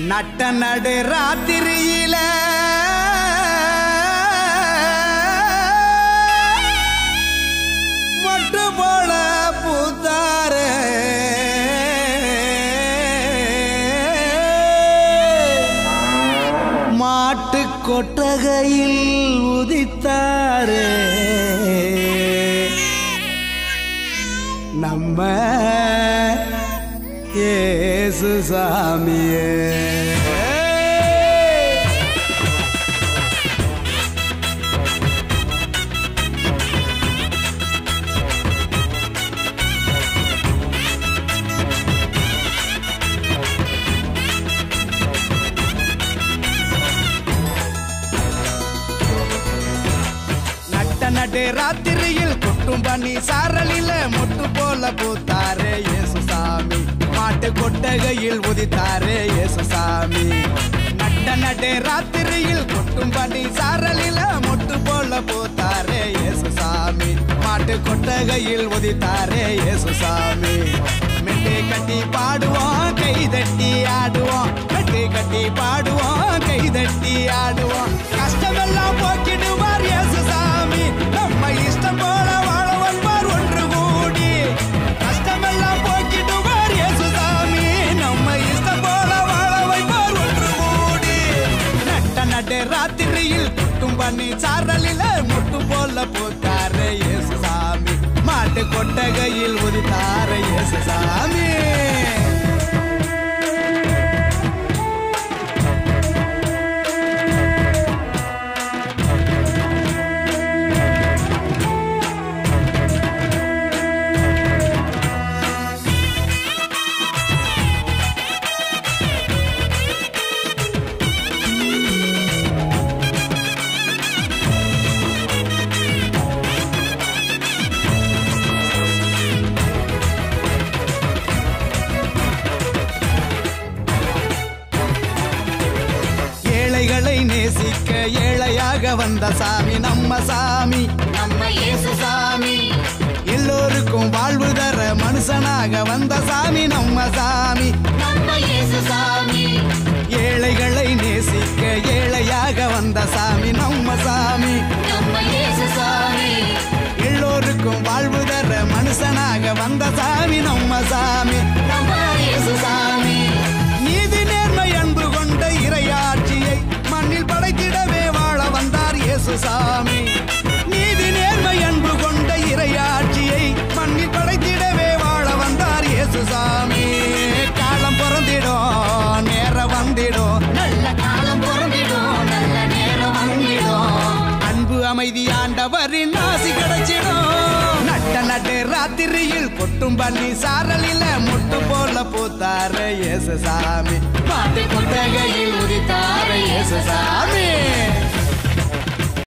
நட்ட நடு ராத்திரியில மொட்டு போல பூத்தாரே மாட்டு கொட்டகையில் உதித்தாரே நம்ம இயேசு சாமியே. நடு ராத்திரியில் கொட்டும் பண்ணி சாரலில மொட்டு போல பூத்தாரே இயேசு சாமி. மாட்டு கொட்டகையில் உதித்தாரே இயேசு சாமி. நடு ராத்திரியில் கொட்டும் பண்ணி சாரலில மொட்டு போல பூத்தாரே இயேசு சாமி. மாட்டு கொட்டகையில் உதித்தாரே இயேசு சாமி. மெட்டு கட்டி பாடுவோம் கை தட்டி ஆடுவோம். மெட்டு கட்டி பாடுவோம் கை தட்டி ஆடுவோம். கஷ்டமெல்லாம் போக்கிடுவார் இயேசு சாமி. நம்ம இஷ்டம் போல வாழ வந்தார் ஒன்று கூடி. கஷ்டமெல்லாம் போக்கிடுவார் இயேசு சாமி. நம்ம இஷ்டம் போல வாழ வைப்பார் ஒன்று கூடி. நடு ராத்திரியில் கொட்டும் பண்ணி சாரலில முட்டு போல பூத்தாரே இயேசு சாமி. மாட்டு கொட்டகையில் உதித்தாரே இயேசு சாமி. நேசிக்க ஏழையாக வந்த சாமி நம்ம சாமி. நம்ம இயேசு சாமி. எல்லோருக்கும் வாழ்வு தர மனுஷனாக வந்த சாமி நம்ம சாமி. நம்ம இயேசு சாமி. ஏழைகளை நேசிக்க ஏழையாக வந்த சாமி நம்ம சாமி. நம்ம இயேசு சாமி. எல்லோருக்கும் வாழ்வு தர மனுஷனாக வந்த சாமி நம்ம சாமி. நம்ம இயேசு சாமி. நீதி நேர்மை அன்பு கொண்ட இறையாட்சியை மண்ணில் படைத்திடவே வாழ வந்தார் இயேசு சாமி. நீதி நேர்மை அன்பு கொண்ட இறையாட்சியை மண்ணில் படைத்திடவே வாழ வந்தார் இயேசு சாமி. காலம் பிறந்திடும் நேரம் வந்திடும். நல்ல காலம் பிறந்திடும் நல்ல நேரம் வந்திடும். அன்பு அமைதி ஆண்டவரின் ஆசி கிடைச்சிடும். நடு ராத்திரியில் கொட்டும் பண்ணி சாரலில முட்டு போல பூத்தாரே இயேசு சாமி. மாட்டு கொட்டகையில் உதித்தாரே இயேசு சாமி.